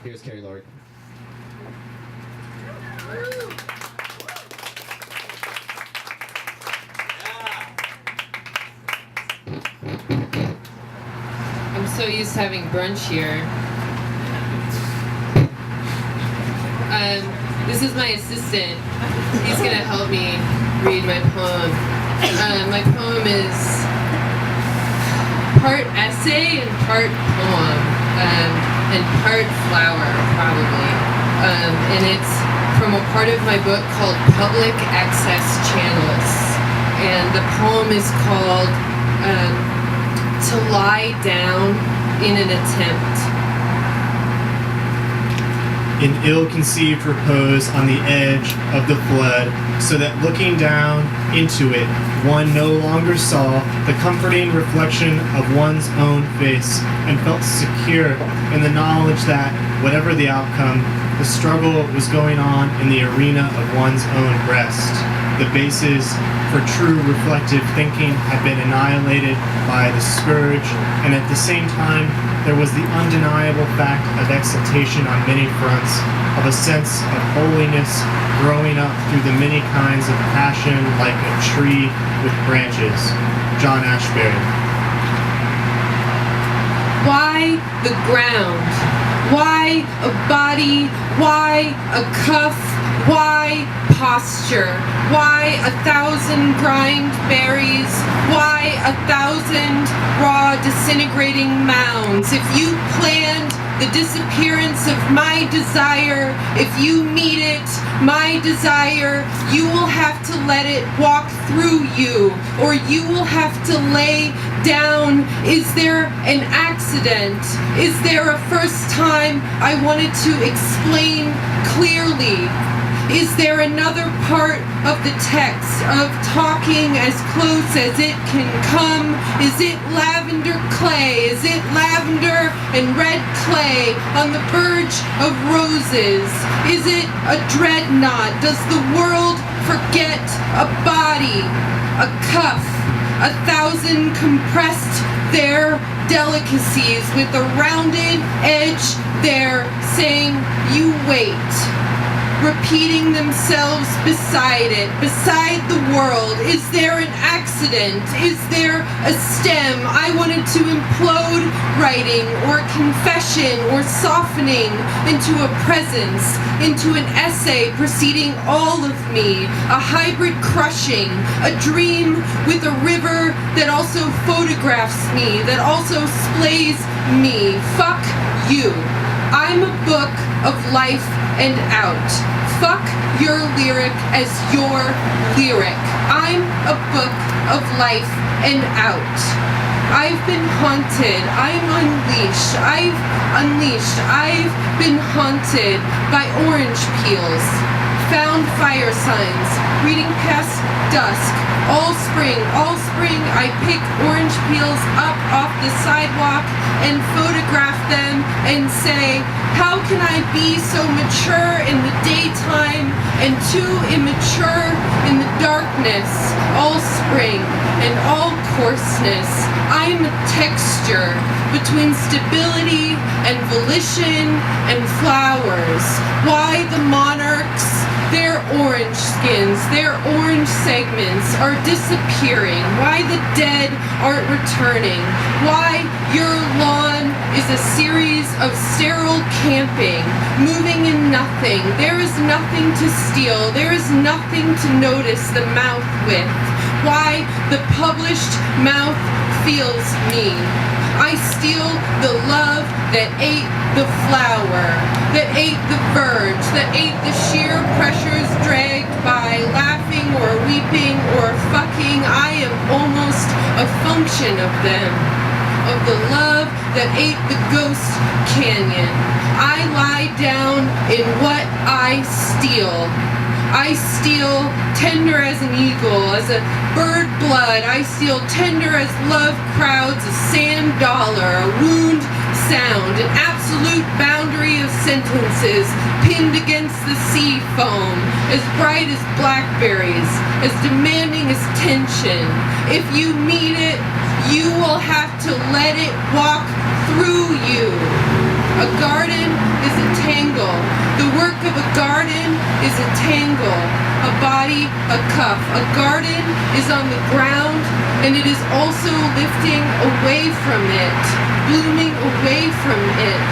Here's Carrie Lorig. I'm so used to having brunch here. This is my assistant. He's gonna help me read my poem. My poem is part essay and part poem, and part flower, probably. And it's from a part of my book called Public Access Channels. And the poem is called To Lie Down in an Attempt. In ill-conceived repose on the edge of the flood, so that looking down into it, one no longer saw the comforting reflection of one's own face, and felt secure in the knowledge that, whatever the outcome, the struggle was going on in the arena of one's own breast. The bases for true reflective thinking had been annihilated by the scourge, and at the same time, there was the undeniable fact of exaltation on many fronts, of a sense of holiness growing up through the many kinds of passion like a tree with branches. John Ashbery. Why the ground? Why a body? Why a cuff? Why posture? Why 1,000 grimed berries? Why 1,000 raw disintegrating mounds? If you planned the disappearance of my desire, if you meet it, my desire, you will have to let it walk through you, or you will have to lay down. Is there an accident? Is there a first time I wanted to explain clearly? Is there another part of the text of talking as close as it can come? Is it lavender clay? Is it lavender and red clay on the verge of roses? Is it a dreadnought? Does the world forget a body, a cuff? 1,000 compressed their delicacies with a rounded edge there, saying, "You wait." Repeating themselves beside it, beside the world. Is there an accident? Is there a stem? I wanted to implode writing or confession or softening into a presence, into an essay preceding all of me, a hybrid crushing, a dream with a river that also photographs me, that also splays me. Fuck you. I'm a book of life and out. Fuck your lyric as your lyric. I'm a book of life and out. I've been haunted. I'm unleashed. I've been haunted by orange peels. Found fire signs. Reading past dusk. All spring, I pick orange peels up off the sidewalk and photograph them and say, how can I be so mature in the daytime and too immature in the darkness? All spring and all coarseness. I'm a texture between stability and volition and flowers. Why the monarchs? Their orange skins, their orange segments are disappearing. Why the dead aren't returning. Why your lawn is a series of sterile camping, moving in nothing. There is nothing to steal. There is nothing to notice the mouth with. Why the published mouth feels me. I steal the love that ate the flower, that ate the verge, that ate the sheer pressures dragged by laughing or weeping or fucking. I am almost a function of them, of the love that ate the ghost canyon. I lie down in what I steal. I steal tender as an eagle, as a bird blood. I steal tender as love crowds, a sand dollar, a wound sound, an absolute boundary of sentences pinned against the sea foam, as bright as blackberries, as demanding as tension. If you meet it, you will have to let it walk through you. A garden is a cuff. A garden is on the ground, and it is also lifting away from it, blooming away from it.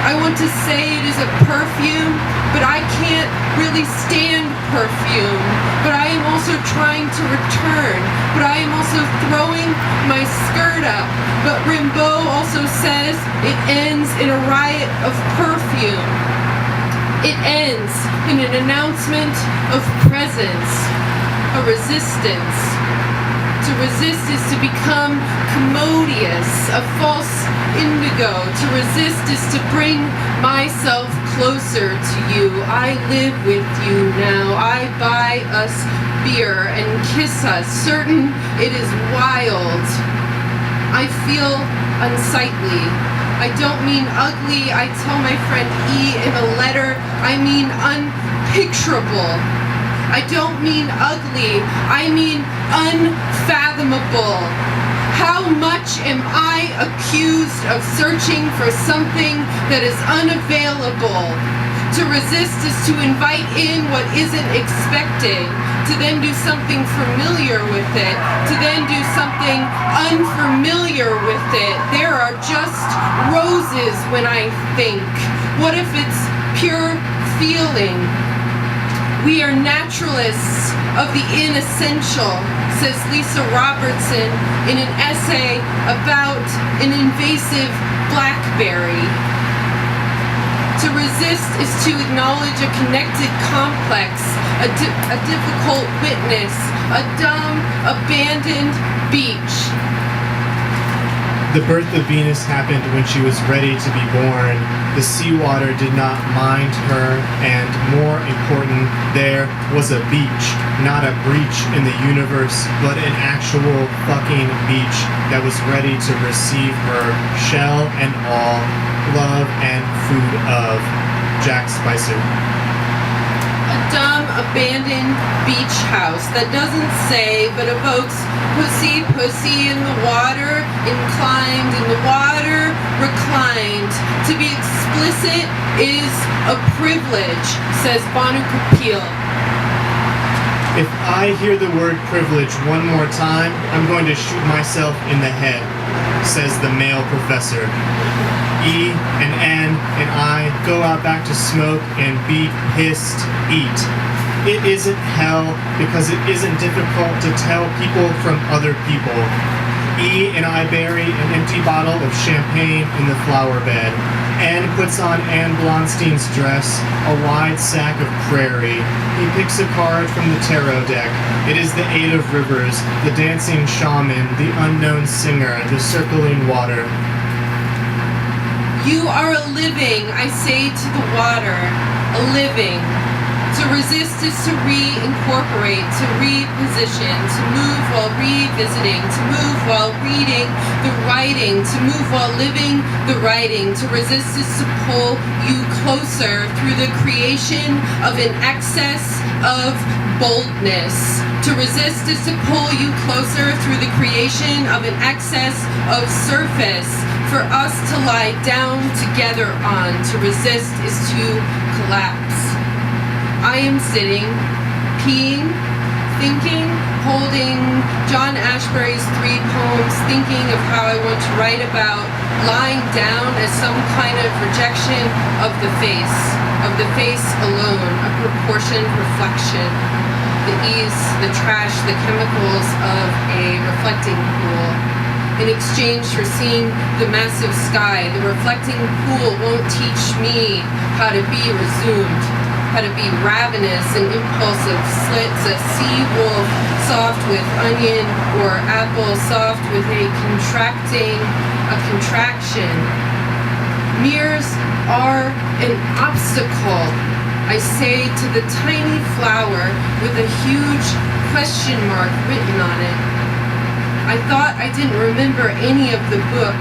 I want to say it is a perfume, but I can't really stand perfume. But I am also trying to return. But I am also throwing my skirt up. But Rimbaud also says it ends in a riot of perfume. It ends in an announcement of presence, a resistance. To resist is to become commodious, a false indigo. To resist is to bring myself closer to you. I live with you now. I buy us beer and kiss us, certain it is wild. I feel unsightly. I don't mean ugly. I tell my friend E in a letter, I mean unpicturable. I don't mean ugly, I mean unfathomable. How much am I accused of searching for something that is unavailable? To resist is to invite in what isn't expected, to then do something familiar with it, to then do something unfamiliar with it. There are just roses when I think. What if it's pure feeling? We are naturalists of the inessential, says Lisa Robertson in an essay about an invasive blackberry. To resist is to acknowledge a connected complex, a difficult witness, a dumb, abandoned beach. The birth of Venus happened when she was ready to be born. The seawater did not mind her, and more important, there was a beach, not a breach in the universe, but an actual fucking beach that was ready to receive her, shell and all, love and food of. Jack Spicer. A dumb, abandoned beach house that doesn't say, but evokes pussy, pussy in the water, inclined in the water, reclined. To be explicit is a privilege, says Banu Kapil. If I hear the word privilege one more time, I'm going to shoot myself in the head, says the male professor. E and N and I go out back to smoke and be pissed, eat. It isn't hell because it isn't difficult to tell people from other people. E and I bury an empty bottle of champagne in the flower bed. N puts on Anne Blonstein's dress, a wide sack of prairie. He picks a card from the tarot deck. It is the Eight of Rivers, the dancing shaman, the unknown singer, the circling water. You are a living, I say to the water, a living. To resist is to reincorporate, to reposition, to move while revisiting, to move while reading the writing, to move while living the writing. To resist is to pull you closer through the creation of an excess of boldness. To resist is to pull you closer through the creation of an excess of surface for us to lie down together on. To resist is to collapse. I am sitting, peeing, thinking, holding John Ashbery's 3 poems, thinking of how I want to write about lying down as some kind of rejection of the face alone, a proportioned reflection. The ease, the trash, the chemicals of a reflecting pool. In exchange for seeing the massive sky, the reflecting pool won't teach me how to be resumed, how to be ravenous and impulsive, slits, a sea wolf soft with onion, or apple soft with a contraction. Mirrors are an obstacle, I say to the tiny flower with a huge question mark written on it. I thought I didn't remember any of the book,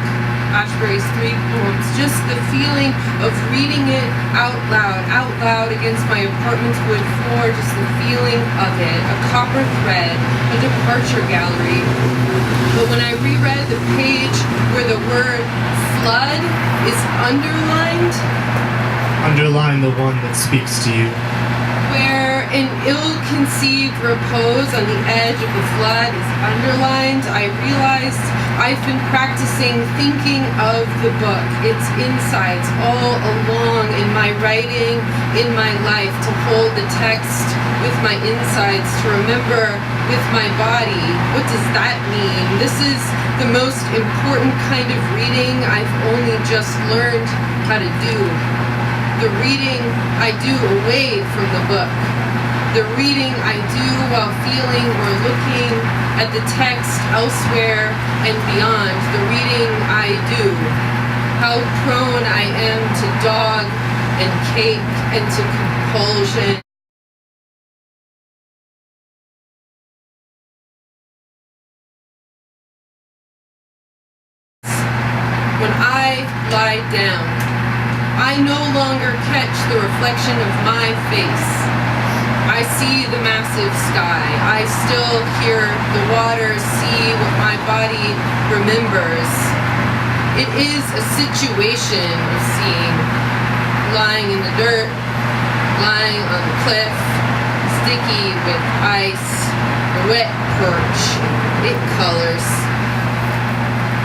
Ashbery's 3 poems, just the feeling of reading it out loud against my apartment's wood floor, just the feeling of it, a copper thread, a departure gallery. But when I reread the page where the word flood is underlined, underline the one that speaks to you, where and ill-conceived repose on the edge of the flood is underlined, I realized I've been practicing thinking of the book, its insides, all along in my writing, in my life, to hold the text with my insides, to remember with my body. What does that mean? This is the most important kind of reading I've only just learned how to do. The reading I do away from the book. The reading I do while feeling or looking at the text elsewhere and beyond. The reading I do. How prone I am to dog and cake and to compulsion. When I lie down, I no longer catch the reflection of my face. I see the massive sky. I still hear the water, see what my body remembers. It is a situation of seeing. Lying in the dirt, lying on the cliff, sticky with ice, a wet perch. It colors.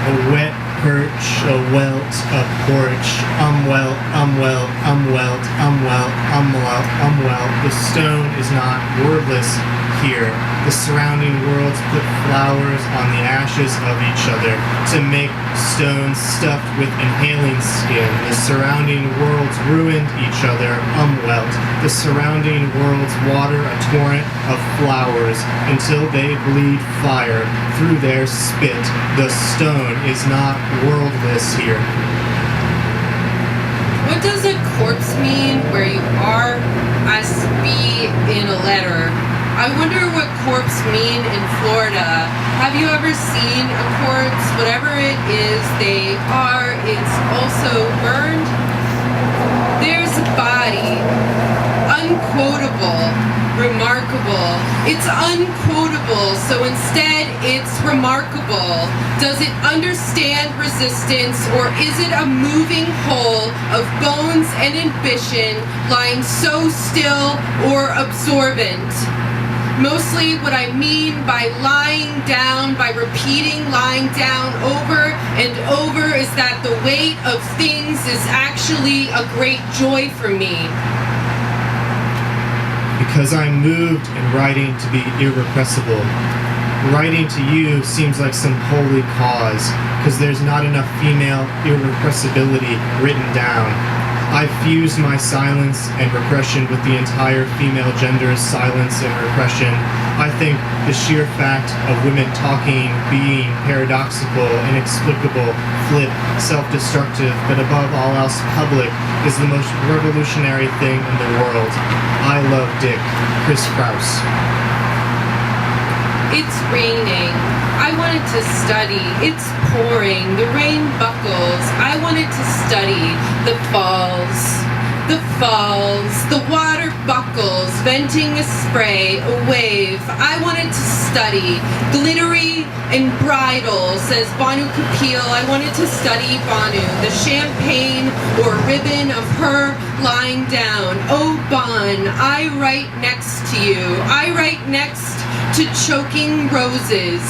A wet perch, a welt, a porch, umwelt, umwelt, umwelt, umwelt, umwelt, umwelt. The stone is not wordless here. The surrounding worlds put flowers on the ashes of each other to make stones stuffed with inhaling skin. The surrounding worlds ruined each other, umwelt. The surrounding worlds water a torrent of flowers until they bleed fire through their spit. The stone is not worldless here. What does a corpse mean where you are? Asked B in a letter. I wonder what corpse mean in Florida. Have you ever seen a corpse? Whatever it is they are, it's also burned. There's a body. Unquotable. Remarkable. It's unquotable, so instead it's remarkable. Does it understand resistance, or is it a moving whole of bones and ambition lying so still or absorbent? Mostly what I mean by lying down, by repeating lying down over and over, is that the weight of things is actually a great joy for me. Because I'm moved in writing to be irrepressible. Writing to you seems like some holy cause, because there's not enough female irrepressibility written down. I've fused my silence and repression with the entire female gender's silence and repression. I think the sheer fact of women talking, being paradoxical, inexplicable, flip, self-destructive, but above all else public, is the most revolutionary thing in the world. I love Dick. Chris Kraus. It's raining. I wanted to study. It's pouring. The rain buckles. I wanted to study. The falls. The falls. The water buckles, venting a spray, a wave. I wanted to study. Glittery and bridal, says Banu Kapil. I wanted to study Banu. The champagne or ribbon of her lying down. Oh, Bon, I write next to you. I write next to choking roses,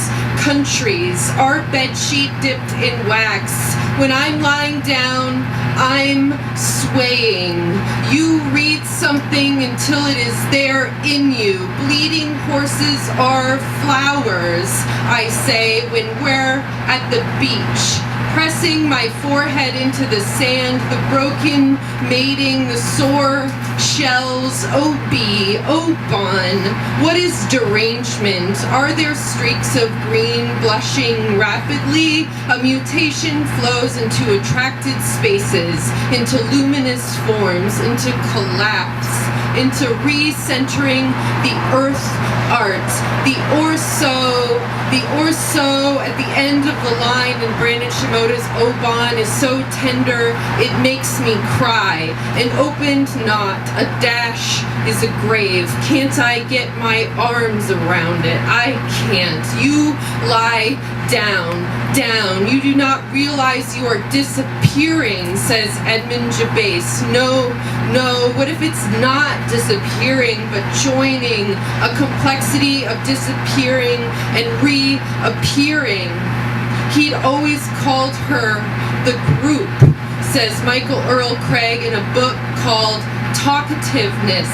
countries, our bedsheet dipped in wax. When I'm lying down, I'm swaying. You read something until it is there in you. Bleeding horses are flowers, I say, when we're at the beach. Pressing my forehead into the sand, the broken mating, the sore shells. Oh, bee, oh, Bon, what is derangement? Are there streaks of green blushing rapidly? A mutation flows into attracted spaces, into luminous forms, into collapse, into recentering the earth art. The orso at the end of the line in Brandon Shimoda's Oban is so tender it makes me cry. An opened knot, a dash is a grave. Can't I get my arms around it? I can't. You lie down. down. You do not realize you are disappearing, says Edmund Jabase. No, what if it's not disappearing, but joining a complexity of disappearing and reappearing? He'd always called her the group, says Michael Earl Craig in a book called Talkativeness.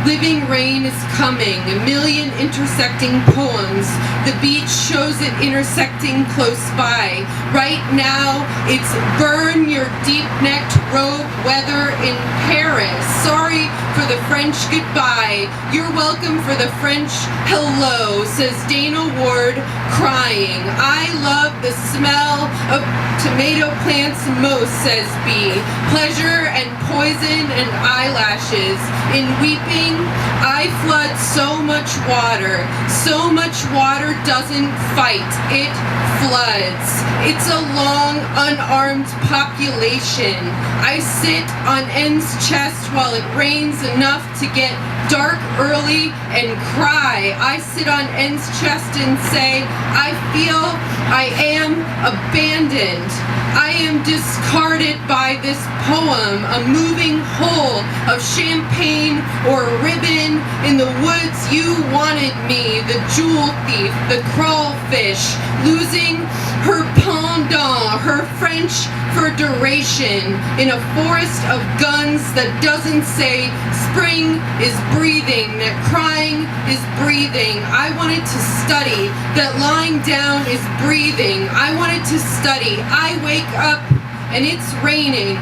Living rain is coming, a million intersecting poems. The beach shows it intersecting close by. Right now, it's burn your deep-necked robe weather in Paris. Sorry for the French goodbye. You're welcome for the French hello, says Dana Ward, crying. I love the smell of tomato plants most, says B. Pleasure and poison and eyelashes. In weeping, I flood so much water. So much water doesn't fight, it floods. It's a long, unarmed population. I sit on N's chest while it rains enough to get dark early and cry. I sit on N's chest and say, I feel I am abandoned. I am discarded by this poem, a moving whole of champagne or ribbon in the woods. You wanted me, the jewel thief, the crawfish, losing her pendant, her French for duration, in a forest of guns that doesn't say spring is breathing, that crying is breathing. I wanted to study, that lying down is breathing. I wanted to study. I wake up and it's raining.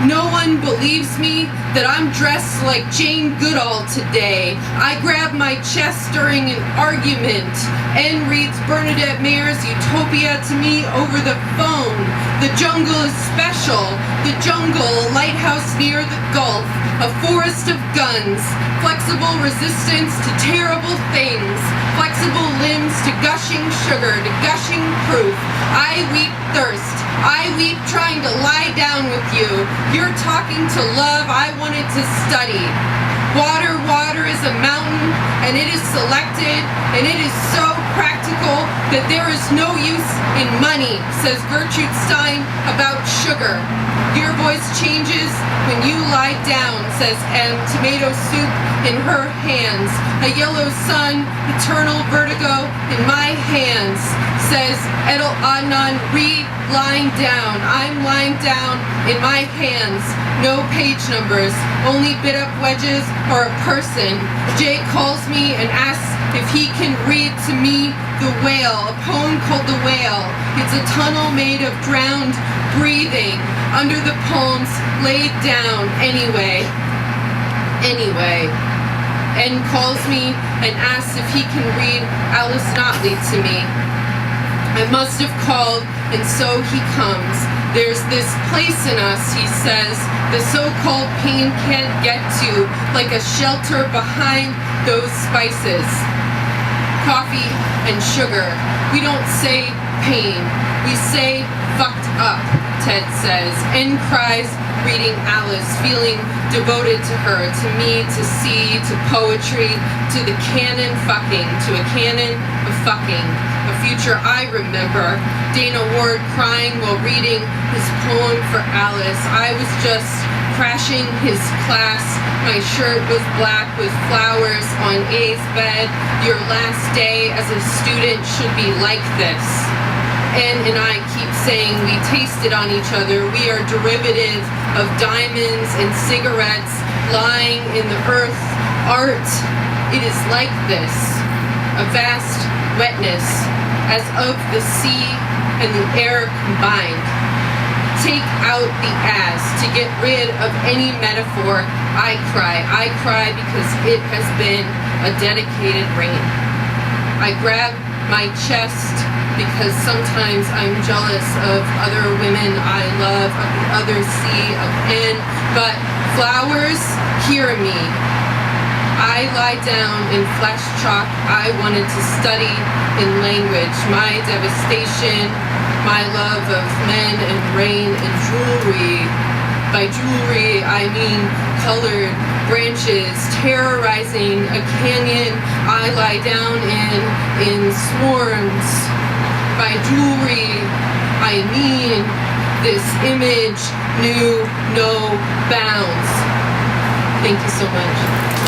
No one believes me that I'm dressed like Jane Goodall today. I grab my chest during an argument. N reads Bernadette Mayer's Utopia to me over the phone. The jungle is special. The jungle, a lighthouse near the Gulf. A forest of guns. Flexible resistance to terrible things. Flexible limbs to gushing sugar, to gushing proof. I weep thirst. I weep trying to lie down with you. You're talking to love. I wanted to study. Water is a mountain, and it is selected, and it is so practical that there is no use in money, says Gertrude Stein about sugar. Your voice changes when you lie down, says M. Tomato soup in her hands. A yellow sun, eternal vertigo in my hands, says Edel Adnan, lying down. I'm lying down in my hands. No page numbers, only bit up wedges or a person. Jay calls me and asks if he can read to me The Whale, a poem called The Whale. It's a tunnel made of drowned breathing under the palms laid down anyway. And calls me and asks if he can read Alice Notley to me. I must have called, and so he comes. There's this place in us, he says, the so-called pain can't get to, like a shelter behind those spices. Coffee and sugar. We don't say pain, we say fucked up, Ted says. N cries, reading Alice, feeling devoted to her, to me, to sea, to poetry, to the canon fucking, to a canon of fucking. A future I remember. Dana Ward crying while reading his poem for Alice. I was just crashing his class. My shirt was black with flowers on A's bed. Your last day as a student should be like this. Anne and I keep saying we tasted on each other. We are derivative of diamonds and cigarettes lying in the earth. Art, it is like this. A vast wetness, as of the sea and the air combined. Take out the as to get rid of any metaphor. I cry because it has been a dedicated rain. I grab my chest because sometimes I'm jealous of other women I love, of the other sea of N, but flowers hear me. I lie down in flesh chalk. I wanted to study in language. My devastation, my love of men and rain and jewelry. By jewelry, I mean colored branches terrorizing a canyon I lie down in swarms. by jewelry, I mean this image knew no bounds. Thank you so much.